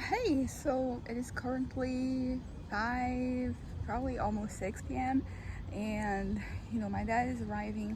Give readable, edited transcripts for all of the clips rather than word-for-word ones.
Hey, so it is currently 5, probably almost 6 p.m. And my dad is arriving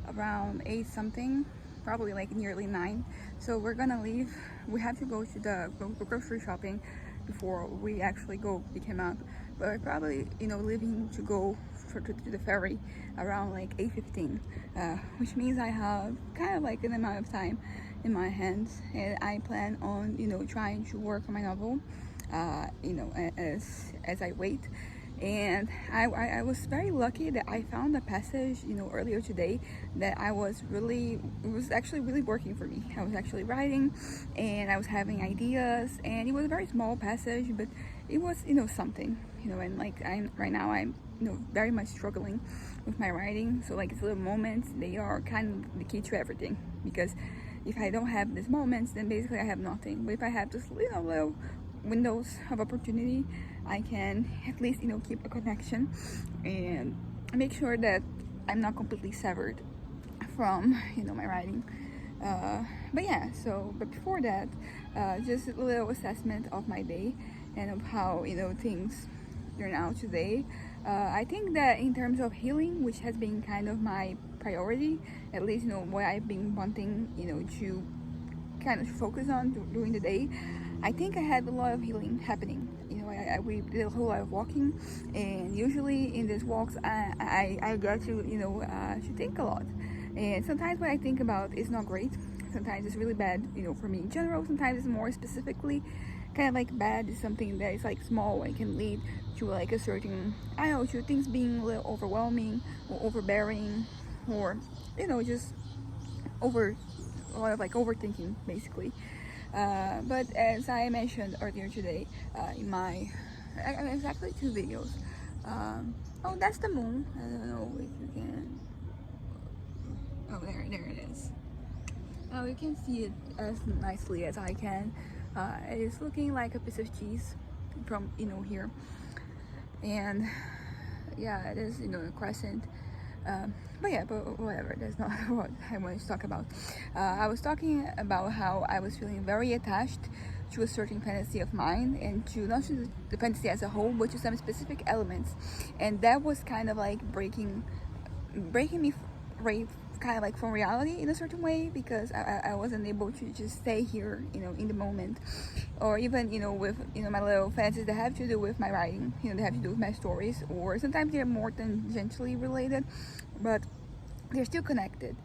around 8 something, probably like nearly 9. So we're gonna leave. We have to go to the grocery shopping before we actually go pick him up. But we're probably, leaving to go to the ferry around like 8:15, which means I have kind of like an amount of time in my hands, and I plan on trying to work on my novel, as I wait. And I was very lucky that I found a passage earlier today that it was actually really working for me. I was actually writing, and I was having ideas, and it was a very small passage, but it was something, and like I'm right now, I'm very much struggling with my writing. So like these little moments, they are kind of the key to everything, because if I don't have these moments, then basically I have nothing. But if I have just little windows of opportunity, I can at least keep a connection and make sure that I'm not completely severed from my writing. But yeah, but before that, just a little assessment of my day and of how things turn out today. I think that in terms of healing, which has been kind of my priority, at least what I've been wanting to kind of focus on during the day, I think I had a lot of healing happening. We did a whole lot of walking, and usually in these walks, I get to think a lot. And sometimes what I think about is not great. Sometimes it's really bad, for me in general. Sometimes it's more specifically kind of like bad is something that is like small and can lead to like a certain, I don't know, to things being a little overwhelming or overbearing, or just over a lot of like overthinking basically. But as I mentioned earlier today, in my it's actually two videos. Oh, that's the moon. I don't know if you can. Oh, there it is. Oh, you can see it as nicely as I can. It is looking like a piece of cheese from here, and yeah, it is a crescent. But whatever, that's not what I wanted to talk about. I was talking about how I was feeling very attached to a certain fantasy of mine, and to not just the fantasy as a whole, but to some specific elements, and that was kind of like breaking me right, kind of like from reality in a certain way, because I wasn't able to just stay here in the moment, or even with my little fantasies that have to do with my writing, they have to do with my stories, or sometimes they're more tangentially related, but they're still connected.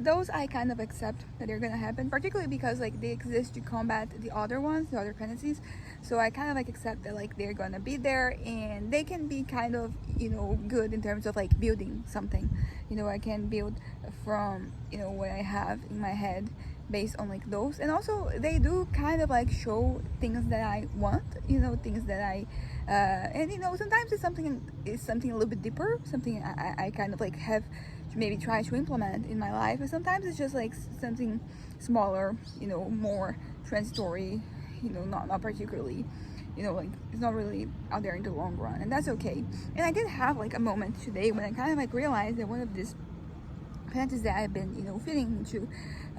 Those I kind of accept that they're gonna happen, particularly because like they exist to combat the other ones, the other fantasies. So I kind of like accept that like they're gonna be there, and they can be kind of good in terms of like building something. I can build from what I have in my head based on like those, and also they do kind of like show things that I want, things that I and sometimes it's something a little bit deeper, something I kind of like have to maybe try to implement in my life, and sometimes it's just like something smaller, more transitory, not particularly like it's not really out there in the long run, and that's okay. And I did have like a moment today when I kind of like realized that one of these fantasies that I've been feeding into,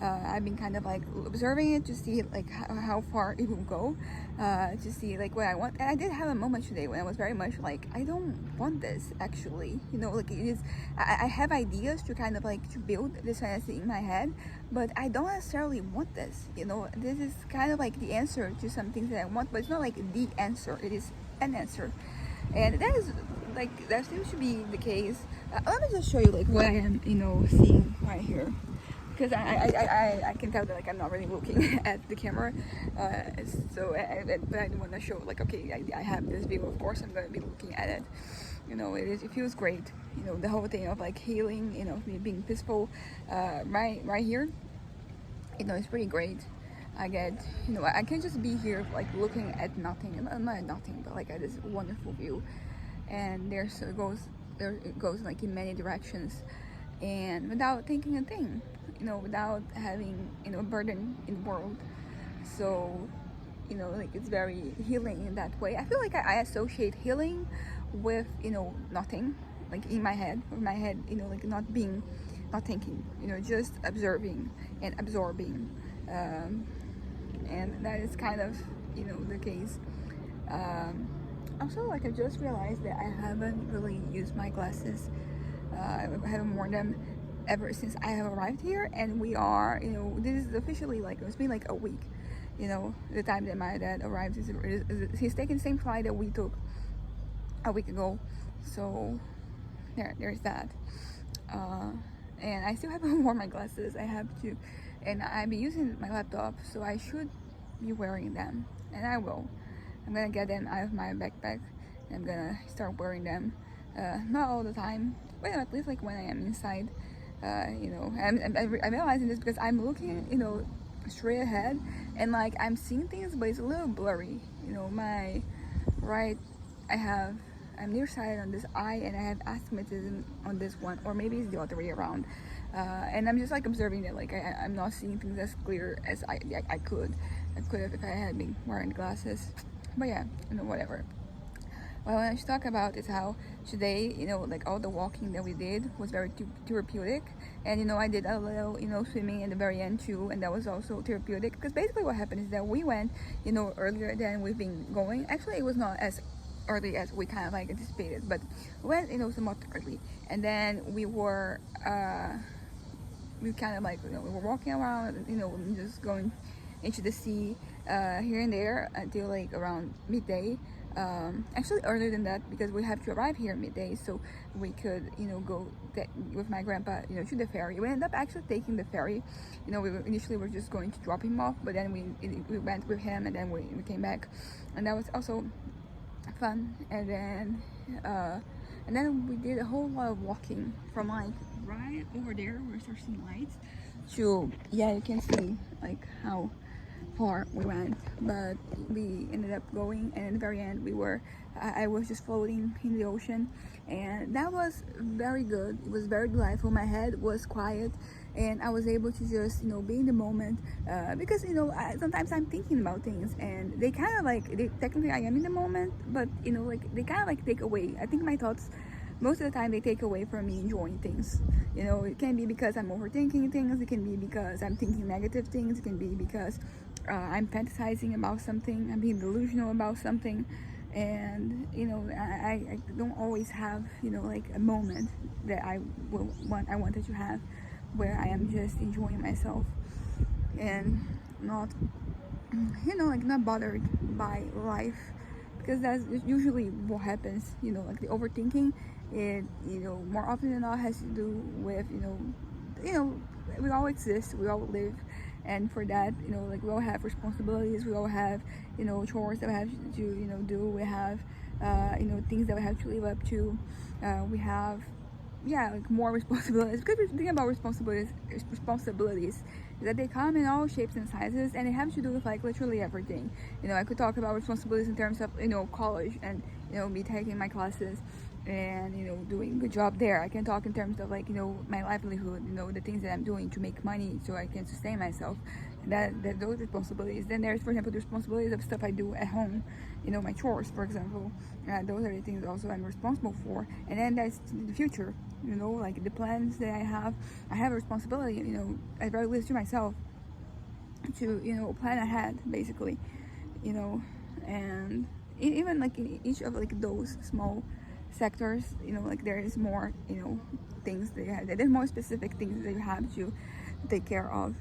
I've been kind of like observing it to see like how far it will go, to see like what I want. And I did have a moment today when I was very much like, I don't want this actually, like it is, I have ideas to kind of like to build this fantasy in my head, but I don't necessarily want this. This is kind of like the answer to some things that I want, but it's not like the answer, it is an answer. And that seems to be the case. Let me just show you like what I am seeing right here, because I can tell that like I'm not really looking at the camera, but I want to show like, okay, I have this view, of course I'm going to be looking at it. It feels great, the whole thing of like healing, me being peaceful, right here, it's pretty great. I get, I can just be here like looking at nothing, not at nothing, but like at this wonderful view, and there it goes like in many directions, and without thinking a thing, without having a burden in the world. So like it's very healing in that way. I feel like I associate healing with nothing, like in my head, like not thinking, just observing and absorbing, and that is kind of the case. Also, like I just realized that I haven't really used my glasses. I haven't worn them ever since I have arrived here, and we are, this is officially like it's been like a week. The time that my dad arrived, he's taking the same flight that we took a week ago. So there's that. And I still haven't worn my glasses. I have to, and I've been using my laptop, so I should be wearing them, and I will. I'm gonna get them out of my backpack. And I'm gonna start wearing them, not all the time, but at least like when I am inside. I'm realizing this because I'm looking, straight ahead, and like I'm seeing things, but it's a little blurry. My right, I'm nearsighted on this eye, and I have astigmatism on this one, or maybe it's the other way around. And I'm just like observing it, like I'm not seeing things as clear as I could have if I had been wearing glasses. But yeah, whatever. What I wanted to talk about is how today, like all the walking that we did was very therapeutic. And, I did a little, swimming in the very end too. And that was also therapeutic. Because basically what happened is that we went, earlier than we've been going. Actually, it was not as early as we kind of like anticipated. But we went, somewhat early. And then we were, we kind of like, we were walking around, just going into the sea here and there until like around midday. Actually earlier than that, because we have to arrive here at midday, so we could go with my grandpa to the ferry. We ended up actually taking the ferry. We initially were just going to drop him off, but then we went with him, and then we came back, and that was also fun. And then we did a whole lot of walking from like right over there where we start seeing lights to, yeah, you can see like how far we went, but we ended up going, and in the very end I was just floating in the ocean, and that was very good. It was very delightful. My head was quiet, and I was able to just be in the moment, because sometimes I'm thinking about things, and they kind of like technically I am in the moment, but like they kind of like take away. I think my thoughts most of the time they take away from me enjoying things. It can be because I'm overthinking things, it can be because I'm thinking negative things, it can be because I'm fantasizing about something, I'm being delusional about something, and I don't always have like a moment that I wanted to have where I am just enjoying myself and not like not bothered by life, because that's usually what happens. Like the overthinking, it more often than not has to do with we all exist, we all live, and for that like we all have responsibilities, we all have chores that we have to do, we have things that we have to live up to, we have like more responsibilities, because the thing about responsibilities is that they come in all shapes and sizes, and they have to do with like literally everything. I could talk about responsibilities in terms of college, and me taking my classes and doing a good job there. I can talk in terms of like my livelihood, the things that I'm doing to make money so I can sustain myself, that those responsibilities. Then there's, for example, the responsibilities of stuff I do at home, my chores, for example. Those are the things also I'm responsible for. And then there's the future, like the plans that I have a responsibility, at very least to myself, to plan ahead, basically, and even like in each of like those small sectors, like there is more things that you have, there's more specific things that you have to take care of.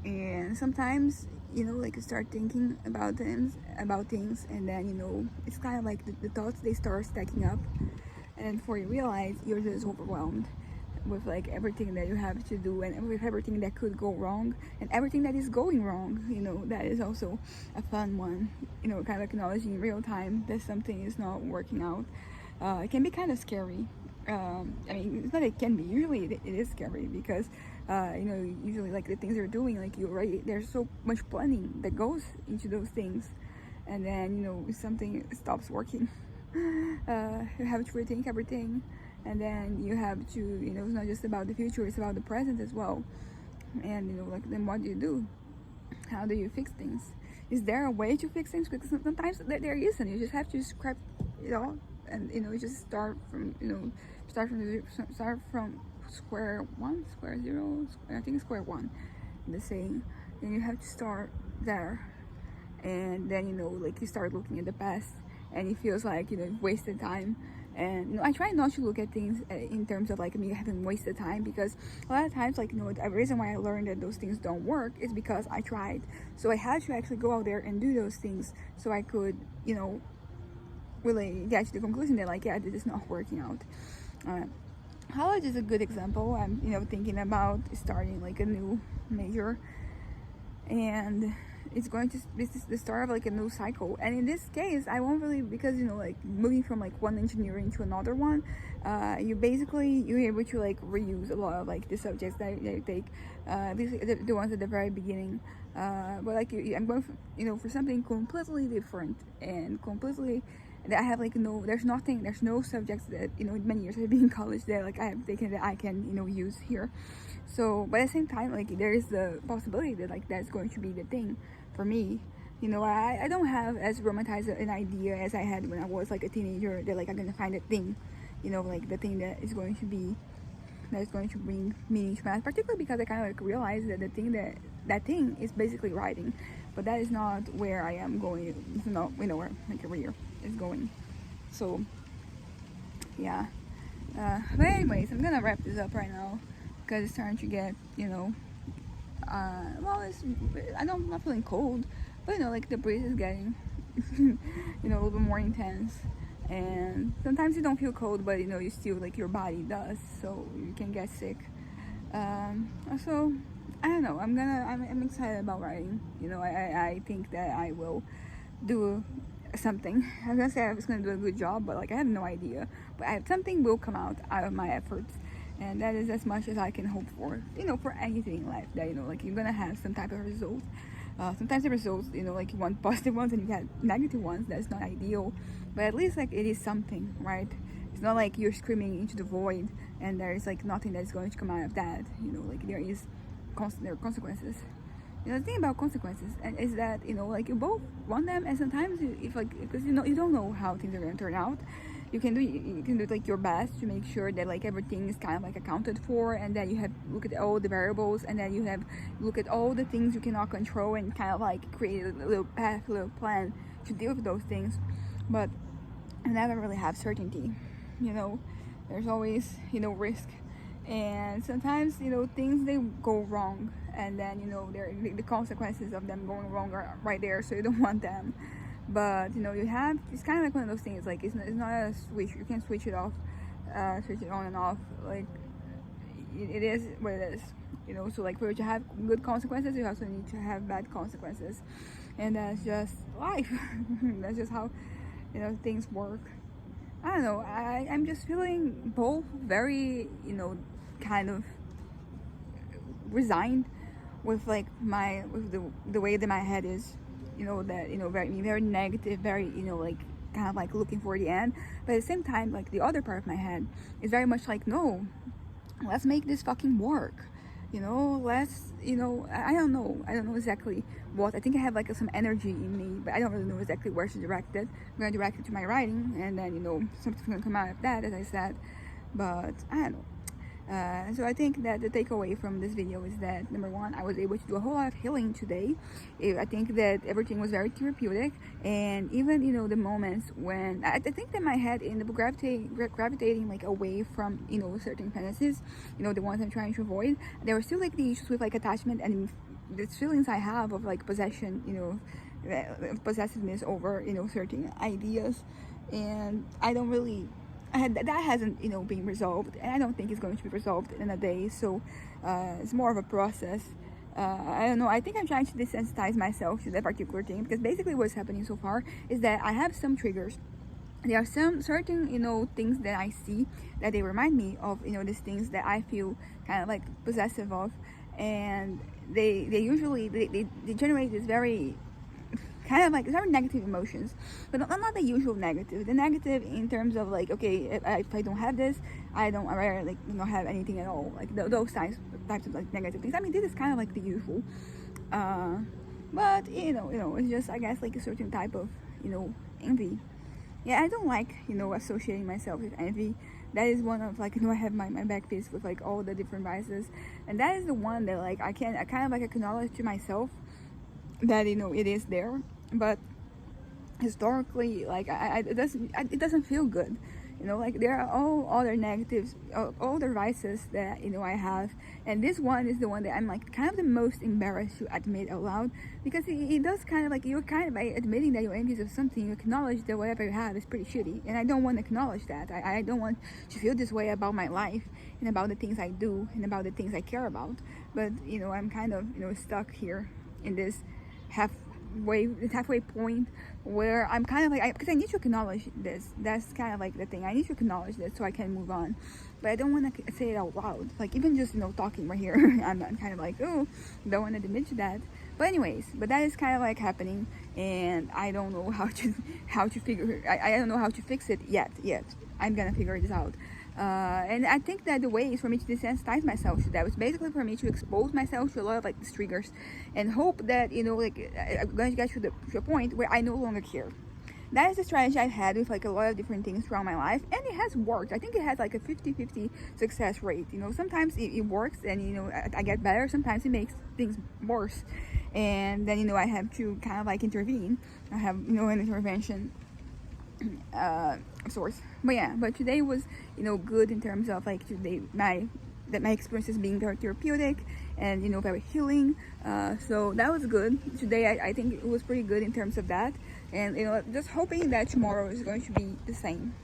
And sometimes like you start thinking about things, and then it's kind of like the thoughts, they start stacking up, and before you realize, you're just overwhelmed with like everything that you have to do, and with everything that could go wrong, and everything that is going wrong. That is also a fun one, kind of acknowledging in real time that something is not working out. It can be kind of scary. I mean, it's not, it can be, usually it is scary, because usually like the things you're doing, like there's so much planning that goes into those things, and then if something stops working, you have to rethink everything, and then you have to it's not just about the future, it's about the present as well. And like, then what do? How do you fix things? Is there a way to fix things? Because sometimes there isn't. You just have to scrap it all, and just start from square one, square zero, I think square one, the saying. Then you have to start there, and then, you know, like you start looking at the past and it feels like, you know, wasted time. And, you know, I try not to look at things in terms of like me having wasted time, because a lot of times, like, you know, the reason why I learned that those things don't work is because I tried. So I had to actually go out there and do those things so I could, you know, really get to the conclusion that, like, yeah, this is not working out. College is a good example. I'm, you know, thinking about starting like a new major, and it's going to be the start of like a new cycle. And in this case, I won't really, because, you know, like moving from like one engineering to another one, you're able to like reuse a lot of like the subjects that you take, at least the ones at the very beginning. But like I'm going for, you know, for something completely different and completely that I have like there's no subjects that, you know, in many years I've been in college that like I have taken that I can, you know, use here. So but at the same time, like there is the possibility that like that's going to be the thing for me. You know, I don't have as romanticized an idea as I had when I was like a teenager, that like I'm gonna find a thing, you know, like the thing that is going to bring meaning to math, particularly because I kind of like realized that that thing is basically writing, but that is not where I am going. It's not, you know, where my career is going. So yeah, but anyways, I'm gonna wrap this up right now because it's starting to get, you know, well, I'm not feeling cold, but, you know, like the breeze is getting you know, a little bit more intense. And sometimes you don't feel cold, but, you know, you still, like, your body does, so you can get sick. So I don't know, I'm excited about writing. You know, I think that I will do something. I was gonna say I was gonna do a good job, but like I have no idea. But something will come out of my efforts, and that is as much as I can hope for. You know, for anything in life, that, you know, like you're gonna have some type of result. Sometimes the results, you know, like you want positive ones and you get negative ones. That's not ideal, but at least like it is something, right? It's not like you're screaming into the void and there is like nothing that's going to come out of that. You know, like there are consequences. You know, the thing about consequences is that, you know, like you both want them, and sometimes if like, because, you know, you don't know how things are going to turn out, you can do like your best to make sure that like everything is kind of like accounted for, and that you have look at all the variables, and then you have look at all the things you cannot control, and kind of like create a little path, a little plan to deal with those things. But I never really have certainty. You know, there's always, you know, risk, and sometimes, you know, things they go wrong, and then, you know, the consequences of them going wrong are right there, so you don't want them. But, you know, it's kind of like one of those things, like it's not a switch, you can switch it off, switch it on and off. Like it is what it is, you know. So like for you to have good consequences, you also need to have bad consequences, and that's just life. That's just how, you know, things work. I don't know, I'm just feeling both very, you know, kind of resigned with like with the way that my head is, you know, that, you know, very negative, very, you know, like kind of like looking for the end. But at the same time, like the other part of my head is very much like, no, let's make this fucking work. You know, let's, you know, I don't know exactly what. I think I have like some energy in me, but I don't really know exactly where to direct it. I'm gonna direct it to my writing, and then, you know, something's gonna come out of that, as I said. But I don't know. So I think that the takeaway from this video is that, number one, I was able to do a whole lot of healing today. I think that everything was very therapeutic, and even, you know, the moments when I think that my head ended up gravitating like away from, you know, certain fantasies, you know, the ones I'm trying to avoid. There were still like the issues with like attachment and the feelings I have of like possession, you know, possessiveness over, you know, certain ideas, and I don't really. That hasn't, you know, been resolved, and I don't think it's going to be resolved in a day. So it's more of a process. I don't know, I think I'm trying to desensitize myself to that particular thing, because basically what's happening so far is that I have some triggers. There are some certain, you know, things that I see that they remind me of, you know, these things that I feel kind of like possessive of, and they usually they generate this very kind of like very negative emotions, but not the usual negative. The negative in terms of like, okay, if I don't have this, I rather like not have anything at all. Like those types of like negative things. I mean, this is kind of like the usual, but you know, it's just, I guess, like a certain type of, you know, envy. Yeah, I don't like, you know, associating myself with envy. That is one of like, you know, I have my back piece with like all the different vices, and that is the one that like I kind of like acknowledge to myself that, you know, it is there, but historically, like it doesn't feel good. Like there are all other negatives, all the vices that I have, and this one is the one that I'm like kind of the most embarrassed to admit out loud, because it does kind of like, you're kind of, by admitting that you're envious of something, you acknowledge that whatever you have is pretty shitty, and I don't want to acknowledge that. I don't want to feel this way about my life and about the things I do and about the things I care about. But I'm kind of stuck here in this halfway point where I'm kind of like, because I need to acknowledge this. That's kind of like the thing. I need to acknowledge this so I can move on, but I don't want to say it out loud. Like, even just talking right here, I'm kind of like, oh, don't want to admit to that. But anyways, that is kind of like happening, and I don't know how to figure. I don't know how to fix it yet. I'm gonna figure this out. And I think that the way is for me to desensitize myself to that. It's basically for me to expose myself to a lot of like these triggers, and hope that like I'm going to get to a point where I no longer care. That is a strategy I've had with like a lot of different things throughout my life, and it has worked. I think it has like a 50-50 success rate. Sometimes it works, and I get better. Sometimes it makes things worse, and then I have to kind of like intervene. I have an intervention source. But today was good in terms of like today my experiences being very therapeutic and very healing. So that was good today. I think it was pretty good in terms of that, and just hoping that tomorrow is going to be the same.